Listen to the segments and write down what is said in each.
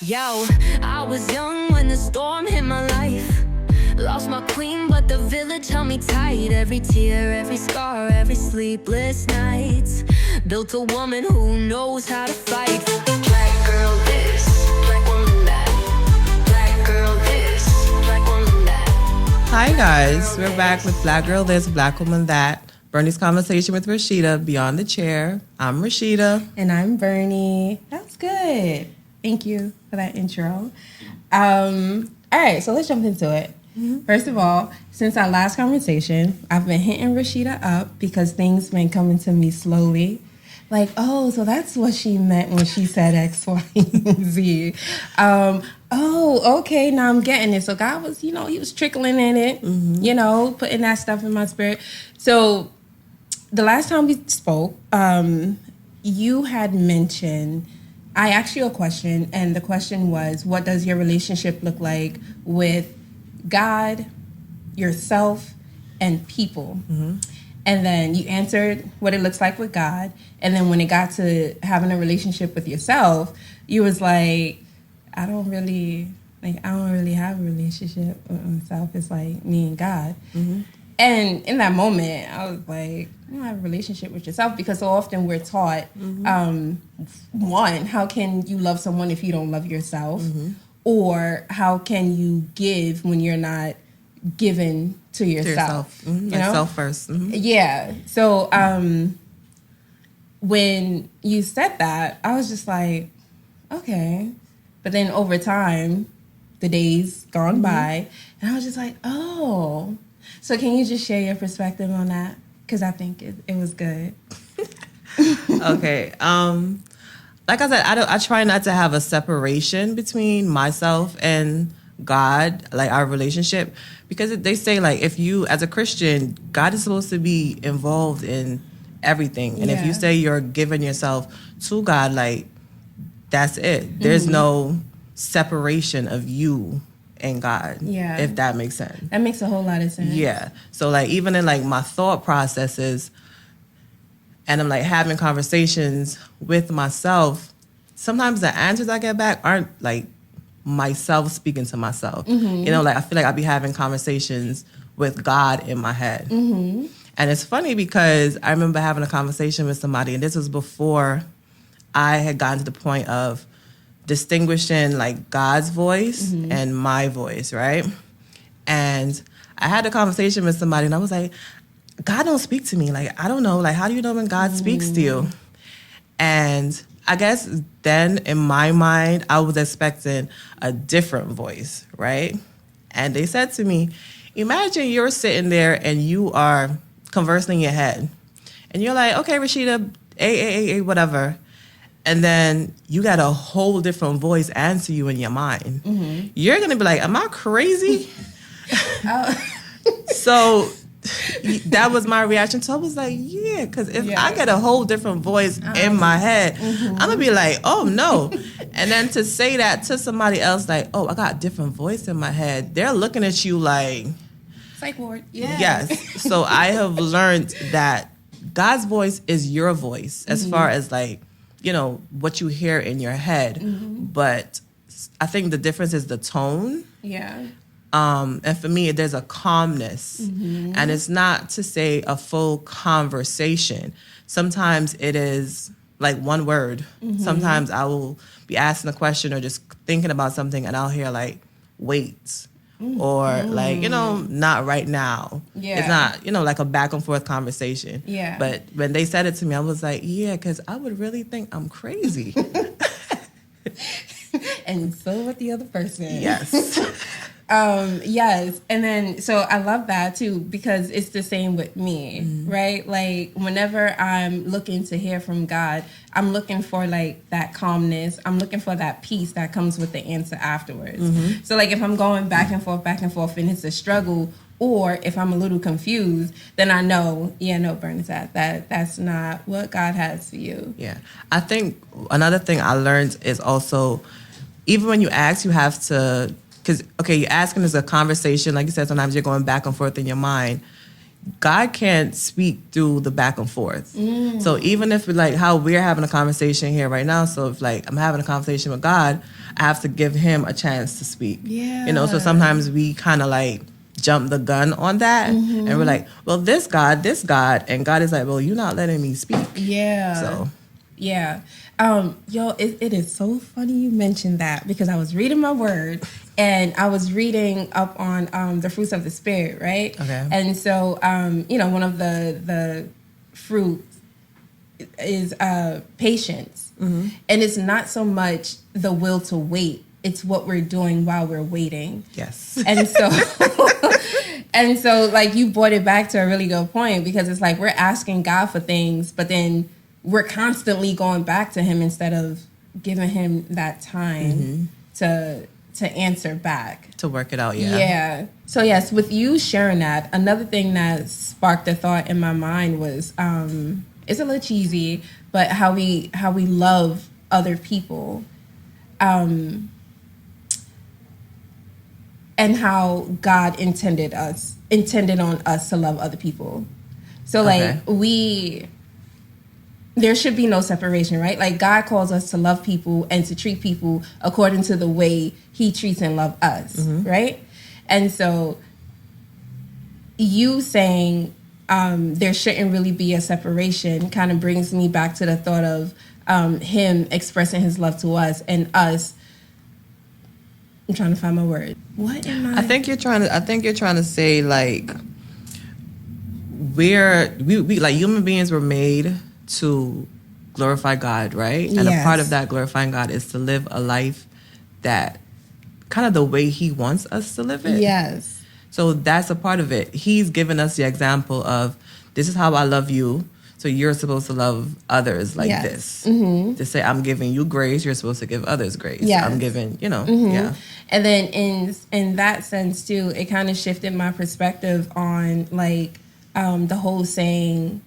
Yo, I was young when the storm hit my life. Lost my queen, but the village held me tight. Every tear, every scar, every sleepless night built a woman who knows how to fight. Black girl this, black woman that. Black girl this, black woman that. Hi guys, we're back with Black Girl This, Black Woman That. Bernie's conversation with Rasheda, Beyond the Chair. I'm Rasheda. And I'm Bernie. That's good. Thank you for that intro. All right, so let's jump into it. First of all, since our last conversation, I've been hitting Rasheda up because things been coming to me slowly. Like, oh, so that's what she meant when she said X, Y, and Z. Oh, okay, now I'm getting it. So God was, he was trickling in it, putting that stuff in my spirit. So the last time we spoke, you had mentioned, I asked you a question, and the question was, what does your relationship look like with God, yourself, and people? And then you answered what it looks like with God. And then when it got to having a relationship with yourself, you was like, I don't really have a relationship with myself. It's like me and God. And in that moment, I was like, you don't have a relationship with yourself, because so often we're taught, one, how can you love someone if you don't love yourself? Or how can you give when you're not given to yourself? You Like know? self first. Yeah. So when you said that, I was just like, okay. But then over time, the days gone by, and I was just like, oh. So can you just share your perspective on that? Because I think it was good. Okay. Like I said, I try not to have a separation between myself and God, like our relationship, because they say, like, if you, as a Christian, God is supposed to be involved in everything. And if you say you're giving yourself to God, like, that's it. There's no separation of you and God, if that makes sense. That makes a whole lot of sense. Yeah. So, like, even in, like, my thought processes, and I'm, like, having conversations with myself, sometimes the answers I get back aren't, like, myself speaking to myself. Like, I feel like I'll be having conversations with God in my head. And it's funny because I remember having a conversation with somebody, and this was before I had gotten to the point of distinguishing, like, God's voice and my voice, right? And I had a conversation with somebody, and I was like, God don't speak to me. Like, I don't know. Like, how do you know when God speaks to you? And I guess then in my mind, I was expecting a different voice, right? And they said to me, imagine you're sitting there and you are conversing in your head. And you're like, okay, Rasheda, whatever. And then you got a whole different voice answer you in your mind. You're going to be like, am I crazy? So that was my reaction. So I was like, yeah, because if I get a whole different voice in my head, I'm going to be like, oh, no. And then to say that to somebody else, like, oh, I got a different voice in my head, they're looking at you like... Psych ward. Yeah. Yes. So I have learned that God's voice is your voice as far as, like, what you hear in your head. But I think the difference is the tone. Yeah. And for me, there's a calmness. And it's not to say a full conversation. Sometimes it is like one word. Sometimes I will be asking a question or just thinking about something, and I'll hear, like, wait. Or like, not right now. Yeah. It's not, like a back and forth conversation. Yeah. But when they said it to me, I was like, yeah, because I would really think I'm crazy. And so with the other person. Yes. Yes. And then, so I love that too, because it's the same with me, right? Like, whenever I'm looking to hear from God, I'm looking for, like, that calmness. I'm looking for that peace that comes with the answer afterwards. So, like, if I'm going back and forth, and it's a struggle, or if I'm a little confused, then I know, Bernie, that's not what God has for you. Yeah. I think another thing I learned is also, even when you ask, you have to... Because, okay, you're asking as a conversation. Like you said, sometimes you're going back and forth in your mind. God can't speak through the back and forth. So even if like how we're having a conversation here right now, so if like I'm having a conversation with God, I have to give him a chance to speak. Yeah. You know, so sometimes we kind of like jump the gun on that and we're like, well, this God, and God is like, well, you're not letting me speak. Yeah. So yeah. It is so funny you mentioned that, because I was reading my word and I was reading up on the fruits of the spirit, right? Okay. And so one of the fruits is patience. And it's not so much the will to wait, it's what we're doing while we're waiting. yes. And so and so like you brought it back to a really good point, because it's like we're asking God for things, but then we're constantly going back to him instead of giving him that time to answer back. To work it out, yeah. Yeah. So yes, with you sharing that, another thing that sparked a thought in my mind was it's a little cheesy, but how we love other people. And how God intended on us to love other people. So like there should be no separation, right? Like God calls us to love people and to treat people according to the way he treats and loves us, right? And so you saying there shouldn't really be a separation kind of brings me back to the thought of him expressing his love to us and us. I'm trying to find my word. What am I? I think you're trying to say like we like human beings were made to glorify God, right? And a part of that glorifying God is to live a life that kind of the way he wants us to live it. Yes. So that's a part of it. He's given us the example of this is how I love you. So you're supposed to love others like this. To say I'm giving you grace, you're supposed to give others grace. Yes. I'm giving, yeah. And then in that sense too, it kind of shifted my perspective on like the whole saying,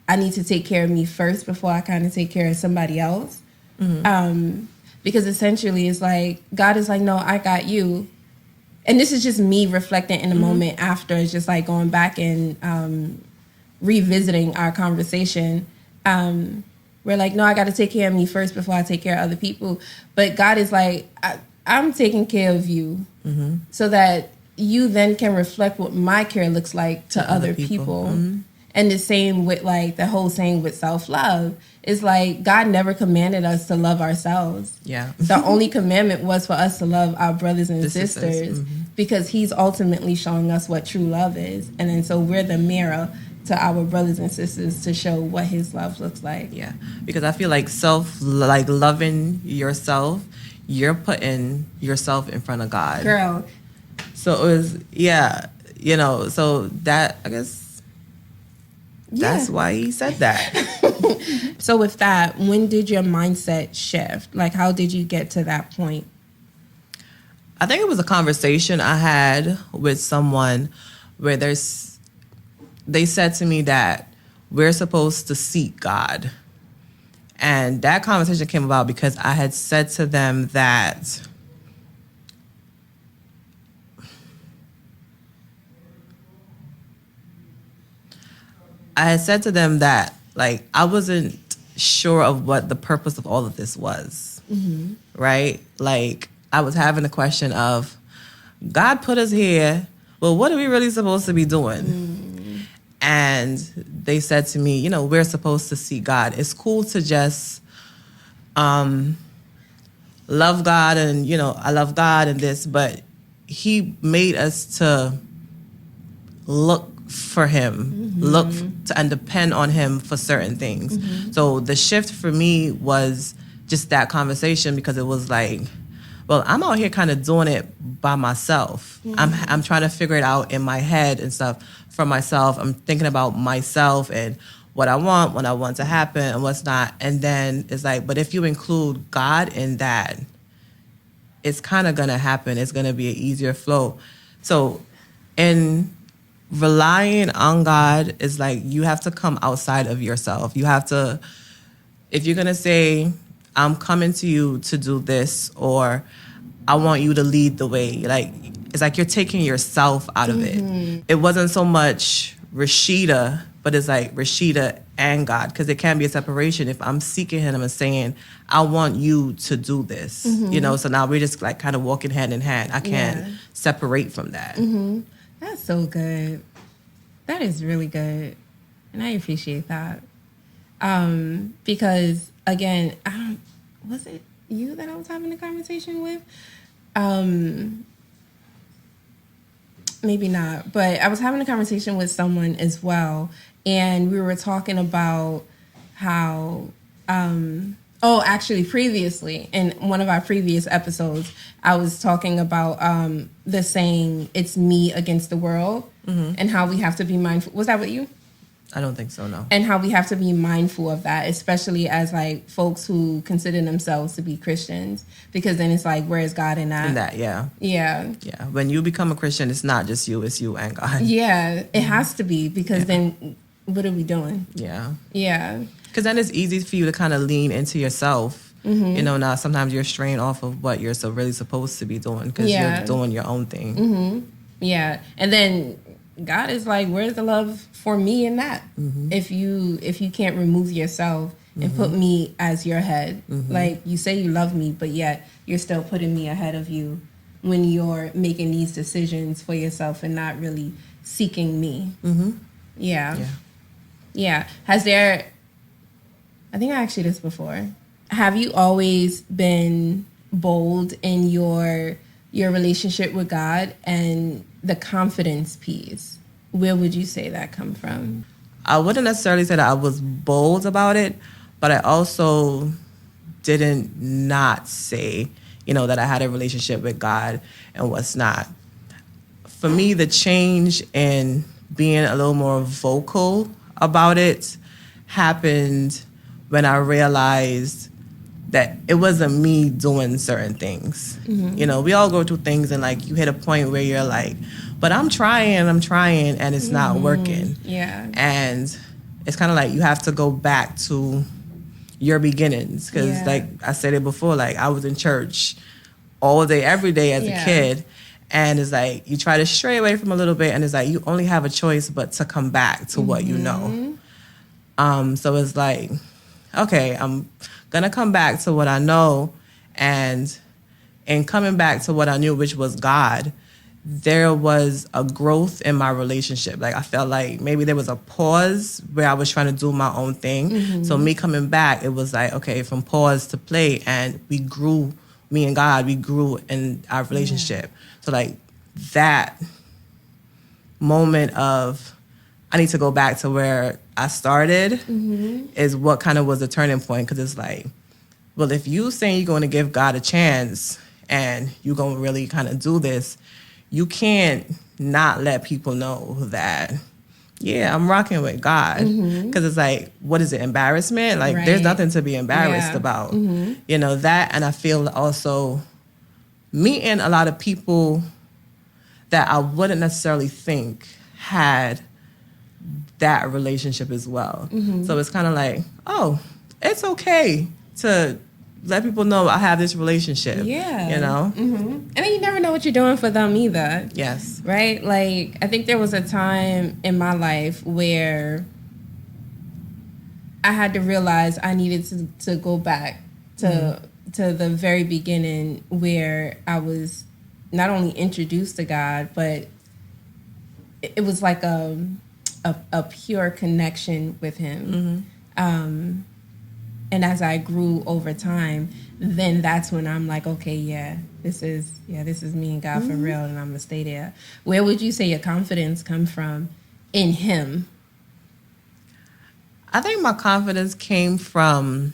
I need to take care of me first before I kind of take care of somebody else. Because essentially it's like, God is like, no, I got you. And this is just me reflecting in the moment after. It's just like going back and revisiting our conversation. We're like, no, I got to take care of me first before I take care of other people. But God is like, I'm taking care of you so that you then can reflect what my care looks like to other people. And the same with like the whole saying with self-love is like God never commanded us to love ourselves. Yeah. The only commandment was for us to love our brothers and sisters because he's ultimately showing us what true love is. And then so we're the mirror to our brothers and sisters to show what his love looks like. Yeah. Because I feel like loving yourself, you're putting yourself in front of God. Girl. So it was, so that, I guess, that's why he said that. So with that, when did your mindset shift? Like, how did you get to that point? I think it was a conversation I had with someone where they said to me that we're supposed to seek God. And that conversation came about because I had said to them that like I wasn't sure of what the purpose of all of this was, right? Like I was having the question of, God put us here, well, what are we really supposed to be doing? And they said to me, we're supposed to seek God. It's cool to just love God and, I love God and this, but he made us to look for him, and depend on him for certain things. So the shift for me was just that conversation because it was like, well, I'm out here kind of doing it by myself. I'm trying to figure it out in my head and stuff for myself. I'm thinking about myself and what I want to happen and what's not. And then it's like, but if you include God in that, it's kind of going to happen. It's going to be an easier flow. So in relying on God is like you have to come outside of yourself. You have to, if you're going to say, I'm coming to you to do this, or I want you to lead the way, like it's like you're taking yourself out of it. It wasn't so much Rasheda, but it's like Rasheda and God, because it can be a separation if I'm seeking him and saying, I want you to do this, so now we're just like kind of walking hand in hand. I can't separate from that. That's so good. That is really good. And I appreciate that. Because again, was it you that I was having a conversation with? Maybe not, but I was having a conversation with someone as well, and we were talking about how, actually previously, in one of our previous episodes, I was talking about the saying, it's me against the world, and how we have to be mindful. Was that with you? I don't think so, no. And how we have to be mindful of that, especially as like folks who consider themselves to be Christians, because then it's like, where is God in that? In that, yeah. Yeah. Yeah. When you become a Christian, it's not just you, it's you and God. Yeah, it has to be, because then what are we doing? Yeah. Yeah. Because then it's easy for you to kind of lean into yourself. Now sometimes you're straying off of what you're really supposed to be doing, because you're doing your own thing. Yeah. And then God is like, where's the love for me in that? If you can't remove yourself and put me as your head, like you say you love me, but yet you're still putting me ahead of you when you're making these decisions for yourself and not really seeking me. Yeah. Has there, I think I asked you this before, have you always been bold in your relationship with God? And the confidence piece, where would you say that come from? I wouldn't necessarily say that I was bold about it, but I also didn't not say, that I had a relationship with God and what's not. For me, the change in being a little more vocal about it happened when I realized that it wasn't me doing certain things. We all go through things, and like you hit a point where you're like, but I'm trying, and it's not working. Yeah. And it's kind of like you have to go back to your beginnings, because like I said it before, like I was in church all day, every day as a kid, and it's like you try to stray away from a little bit, and it's like you only have a choice but to come back to what you know. So it's like, okay, I'm gonna come back to what I know, and in coming back to what I knew, which was God, there was a growth in my relationship. Like I felt like maybe there was a pause where I was trying to do my own thing. So me coming back, it was like, okay, from pause to play, and we grew. Me and God, we grew in our relationship. So like that moment of I need to go back to where I started is what kind of was the turning point, because it's like, well, if you saying you're going to give God a chance and you're going to really kind of do this, you can't not let people know that, I'm rocking with God. Because it's like, what is it, embarrassment? Like, there's nothing to be embarrassed about. That, and I feel also meeting a lot of people that I wouldn't necessarily think had that relationship as well. So it's kind of like, oh, it's okay to let people know I have this relationship. And then you never know what you're doing for them either. Yes. Right? Like, I think there was a time in my life where I had to realize I needed to go back to the very beginning, where I was not only introduced to God, but it was like a pure connection with him. And as I grew over time, then that's when I'm like, okay, this is me and God for real, and I'm gonna stay there. Where would you say your confidence come from in him? I think my confidence came from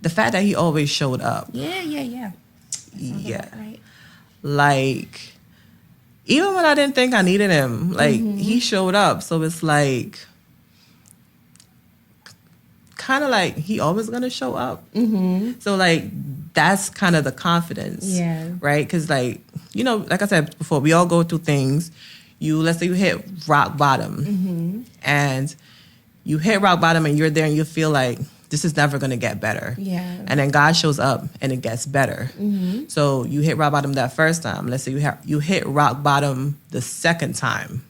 the fact that he always showed up. Yeah. Right. Like, even when I didn't think I needed him, like, he showed up. So it's like, kind of like he always gonna show up. So like that's kind of the confidence, right? Because like, like I said before, we all go through things. Let's say you hit rock bottom, and you hit rock bottom, and you're there, and you feel like this is never gonna get better. And then God shows up, and it gets better. So you hit rock bottom that first time. Let's say you hit rock bottom the second time.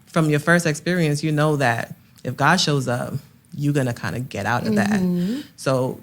from your first experience, you know that if God shows up, you're going to kind of get out of that. So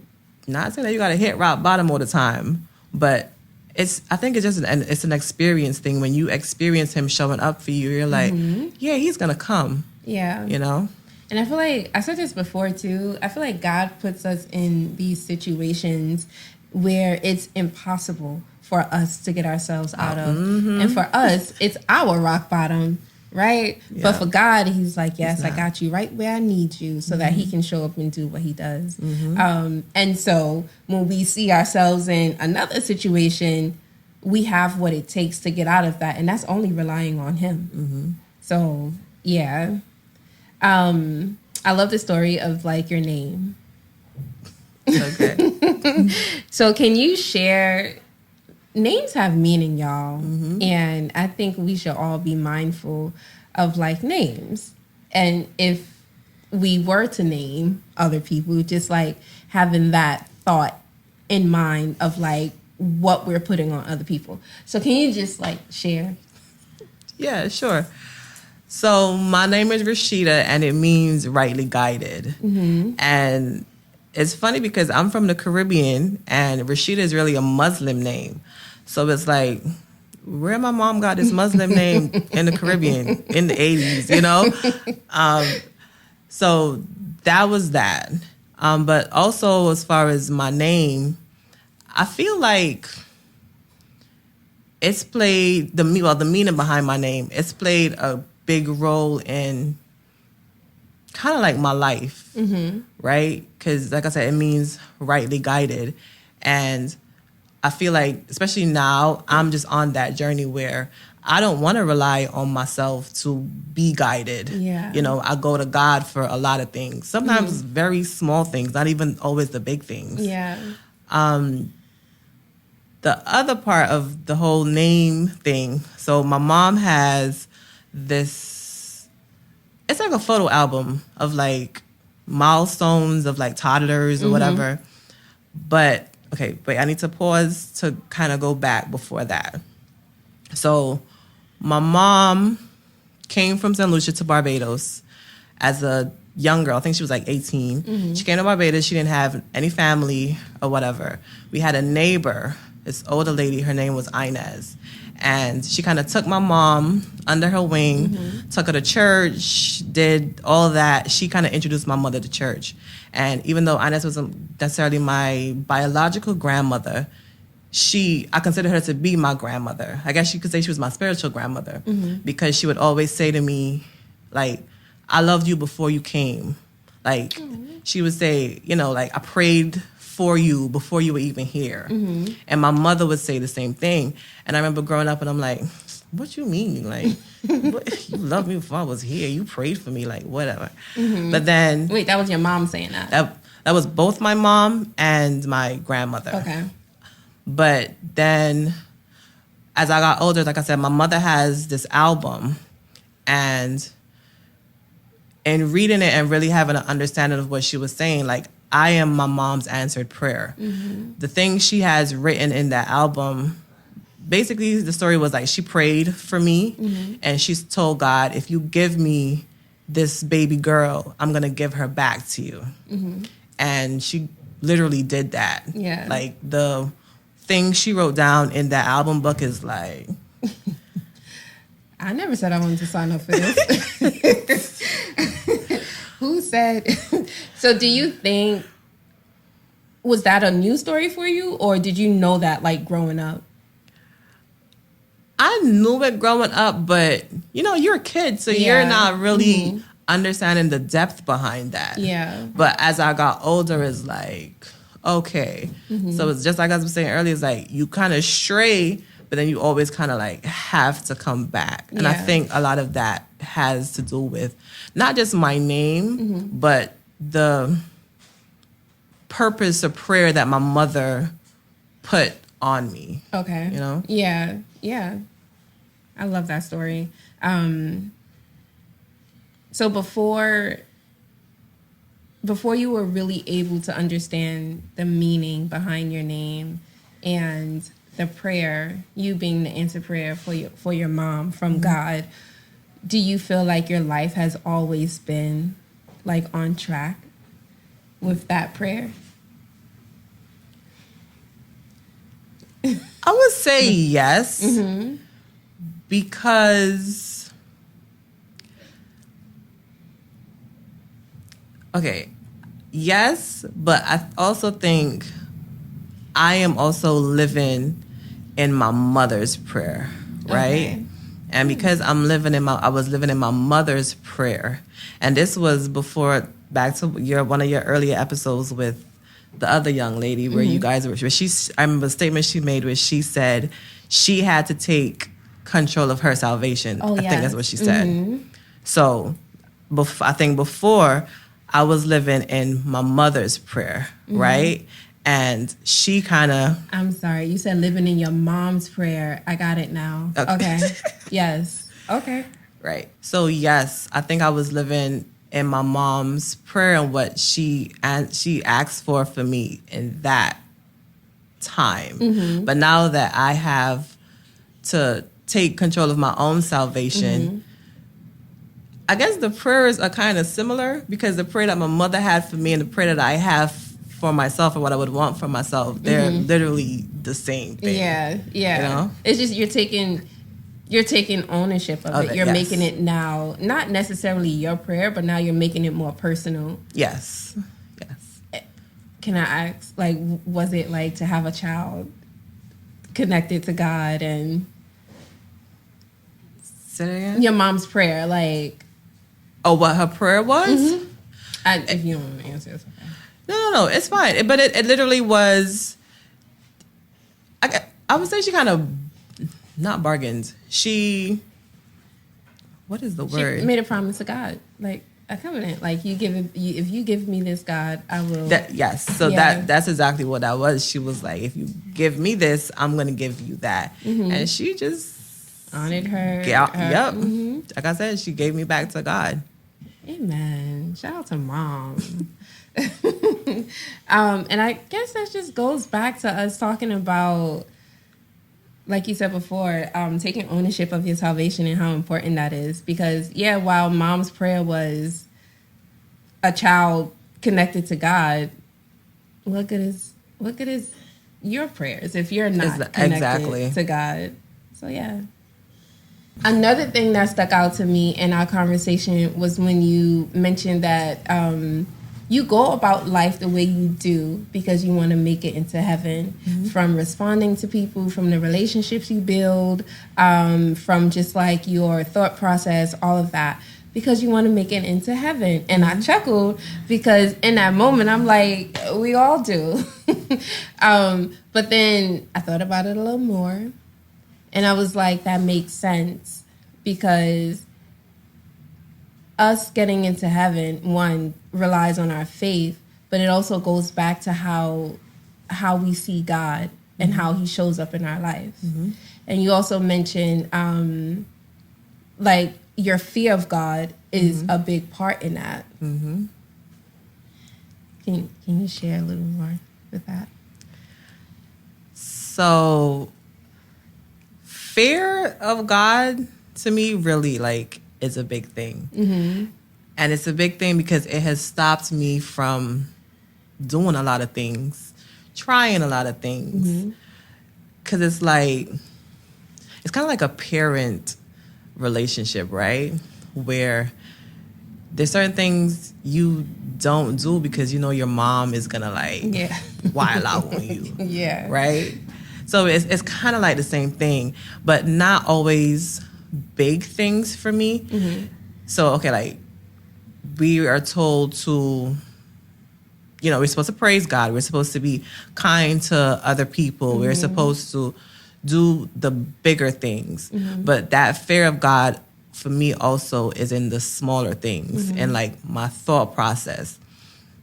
not saying that you got to hit rock bottom all the time, but I think it's just it's an experience thing. When you experience him showing up for you, you're like, yeah, he's going to come. Yeah. You know? And I feel like, I said this before too, I feel like God puts us in these situations where it's impossible for us to get ourselves out of. And for us, it's our rock bottom, right? Yeah. But for God, he's like, yes, I got you right where I need you so that he can show up and do what he does. And so when we see ourselves in another situation, we have what it takes to get out of that. And that's only relying on him. So, yeah. I love the story of like your name. Okay. So can you share, names have meaning, y'all. And I think we should all be mindful of like names. And if we were to name other people, just like having that thought in mind of like what we're putting on other people. So can you just like share? Yeah, sure. So my name is Rasheda, and it means rightly guided. And it's funny because I'm from the Caribbean, and Rasheda is really a Muslim name. So it's like, where my mom got this Muslim name in the Caribbean in the 80s, you know? So that was that. But also as far as my name, I feel like it's played the meaning behind my name. It's played a big role in kind of like my life, right? Because like I said, it means rightly guided. And I feel like, especially now, I'm just on that journey where I don't want to rely on myself to be guided. Yeah. You know, I go to God for a lot of things. Sometimes very small things, not even always the big things. Yeah. The other part of the whole name thing, so my mom has this, it's like a photo album of like milestones of like toddlers or whatever. But, okay, wait, I need to pause to kind of go back before that. So my mom came from St. Lucia to Barbados as a young girl. I think she was like 18. She came to Barbados. She didn't have any family or whatever. We had a neighbor, this older lady. Her name was Inez. And she kind of took my mom under her wing, took her to church, did all that. She kind of introduced my mother to church. And even though Inez wasn't necessarily my biological grandmother, I consider her to be my grandmother. I guess you could say she was my spiritual grandmother because she would always say to me, like, I loved you before you came. Like, she would say, you know, like, I prayed for you before you were even here. And my mother would say the same thing. And I remember growing up and I'm like, what you mean? Like, what, you loved me before I was here. You prayed for me, like, whatever. But then... Wait, that was your mom saying that? That was both my mom and my grandmother. Okay. But then as I got older, like I said, my mother has this album, and in reading it and really having an understanding of what she was saying, like, I am my mom's answered prayer. The things she has written in that album, basically the story was like she prayed for me and she's told God, if you give me this baby girl, I'm going to give her back to you. And she literally did that. Yeah. Like the thing she wrote down in that album book is like... I never said I wanted to sign up for this. Who said? So do you think, was that a new story for you, or did you know that like growing up? I knew it growing up, but you know, you're a kid, so you're not really understanding the depth behind that. Yeah. But as I got older, it's like, okay. So it's just like I was saying earlier, it's like you kind of stray, but then you always kind of like have to come back. And I think a lot of that has to do with not just my name, but the purpose of prayer that my mother put on me. Okay. You know? Yeah. Yeah. I love that story. So before you were really able to understand the meaning behind your name and the prayer, you being the answer prayer for your mom from God, do you feel like your life has always been like on track with that prayer? I would say yes, because, okay, yes, but I also think I am also living in my mother's prayer, right? Okay. And because I was living in my mother's prayer, and this was before, back to one of your earlier episodes with the other young lady where you guys were. I remember the statement she made where she said she had to take control of her salvation. Oh, I think that's yes. what she said. So, I think before I was living in my mother's prayer, right? And she kind of. I'm sorry, you said living in your mom's prayer. I got it now. Okay. Yes. Okay. Right. So yes, I think I was living in my mom's prayer and what she asked for me in that time. But now that I have to take control of my own salvation, I guess the prayers are kind of similar, because the prayer that my mother had for me and the prayer that I have for myself and what I would want for myself, they're literally the same thing. Yeah. Yeah. You know? It's just you're taking ownership of it. You're yes. making it now not necessarily your prayer, but now you're making it more personal. Yes. Can I ask, like, was it like to have a child connected to God and Say that again? your mom's prayer? Like, Oh, what her prayer was? if you don't want to answer, it's okay. No, it's fine. But it literally was. I would say she kind of not bargained. What is the word? She made a promise to God, like a covenant. Like if you give me this, God, I will. Yes. So Yeah. that's exactly what that was. She was like, if you give me this, I'm gonna give you that, and she just honored her. Yep. Like I said, she gave me back to God. Amen. Shout out to mom. And I guess that just goes back to us talking about, like you said before, taking ownership of your salvation and how important that is. Because, yeah, while mom's prayer was a child connected to God, what good is your prayers if you're not connected to God? So, yeah. Another thing that stuck out to me in our conversation was when you mentioned that you go about life the way you do because you want to make it into heaven, from responding to people, from the relationships you build, from just like your thought process, all of that, because you want to make it into heaven. And I chuckled because in that moment, I'm like, we all do. But then I thought about it a little more. And I was like, that makes sense, because us getting into heaven, one, relies on our faith, but it also goes back to how we see God and how he shows up in our lives. And you also mentioned, like, your fear of God is a big part in that. Can you share a little more with that? So, fear of God to me really like is a big thing. And it's a big thing because it has stopped me from doing a lot of things, trying a lot of things. Because it's like, it's kind of like a parent relationship, right? Where there's certain things you don't do because you know your mom is gonna like wild out on you. Right? So it's kind of like the same thing, but not always big things for me. So, okay, like, we are told to, you know, we're supposed to praise God. We're supposed to be kind to other people. We're supposed to do the bigger things. But that fear of God, for me, also is in the smaller things and, like, my thought process.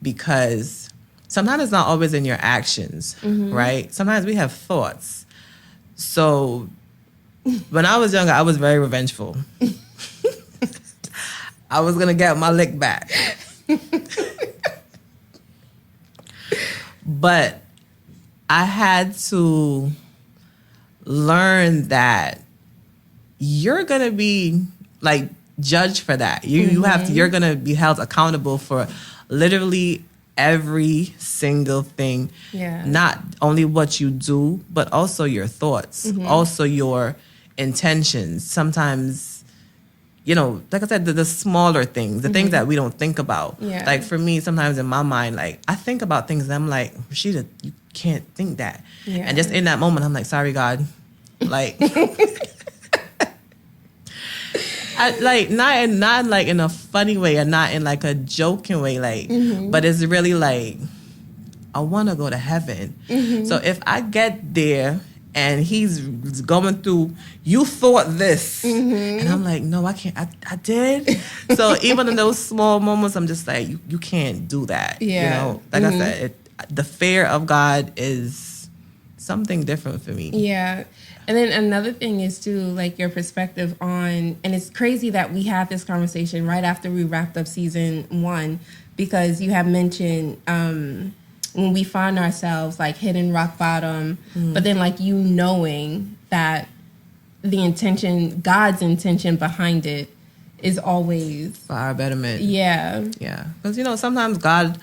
Because sometimes it's not always in your actions, right? Sometimes we have thoughts. So when I was younger, I was very revengeful. I was going to get my lick back. But I had to learn that you're going to be, like, judged for that. You have to, you're gonna be held accountable for literally every single thing. Yeah. Not only what you do, but also your thoughts, also your intentions. Sometimes, you know, like I said, the smaller things, the things that we don't think about. Yeah. Like for me, sometimes in my mind, like I think about things and I'm like, Rasheda, you can't think that. Yeah. And just in that moment, I'm like, sorry, God. Like, not like in a funny way and not in like a joking way, like, but it's really like, I want to go to heaven. So if I get there and he's going through, you thought this, and I'm like, no, I can't. I did. So even in those small moments, I'm just like, you can't do that. Yeah. You know, like I said, the fear of God is something different for me. Yeah. And then another thing is too, like your perspective on, and it's crazy that we had this conversation right after we wrapped up season 1, because you have mentioned when we find ourselves like hitting rock bottom, but then like you knowing that the intention, God's intention behind it is always For our betterment. Yeah. Yeah. Because, you know, sometimes God,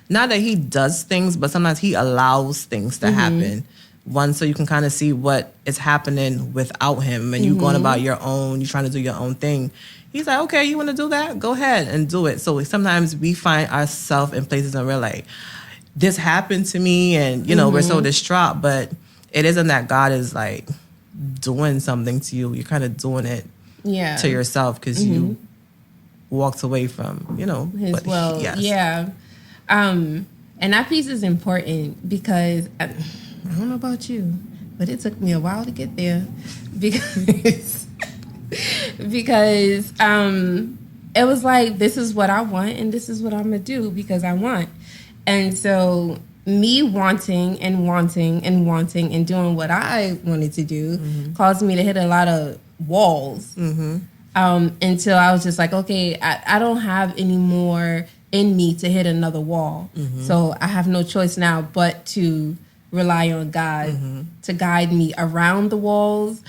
not that he does things, but sometimes he allows things to happen. One, so you can kind of see what is happening without him, and you going about your own, you're trying to do your own thing. He's like, okay, you want to do that? Go ahead and do it. So sometimes we find ourselves in places and we're like, this happened to me, and, you know, we're so distraught, but it isn't that God is like doing something to you. You're kind of doing it to yourself because you walked away from, you know, his will. Yeah. And that piece is important because I don't know about you, but it took me a while to get there because it was like, this is what I want and this is what I'm gonna do because I want. And so me wanting and doing what I wanted to do caused me to hit a lot of walls until I was just like, okay, I don't have any more in me to hit another wall. So I have no choice now but to rely on God to guide me around the walls,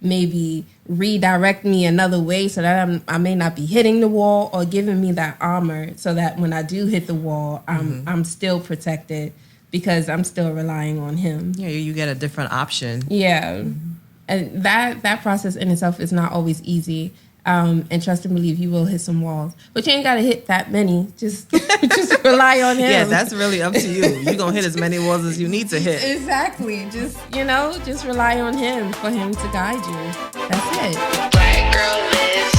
maybe redirect me another way so that I may not be hitting the wall, or giving me that armor so that when I do hit the wall, I'm still protected because I'm still relying on him. Yeah, you get a different option. Yeah. And that process in itself is not always easy. And trust and believe you will hit some walls, but you ain't got to hit that many. Just rely on him. Yeah, that's really up to you. You're going to hit as many walls as you need to hit. Exactly. Just rely on him for him to guide you. That's it. Black girl is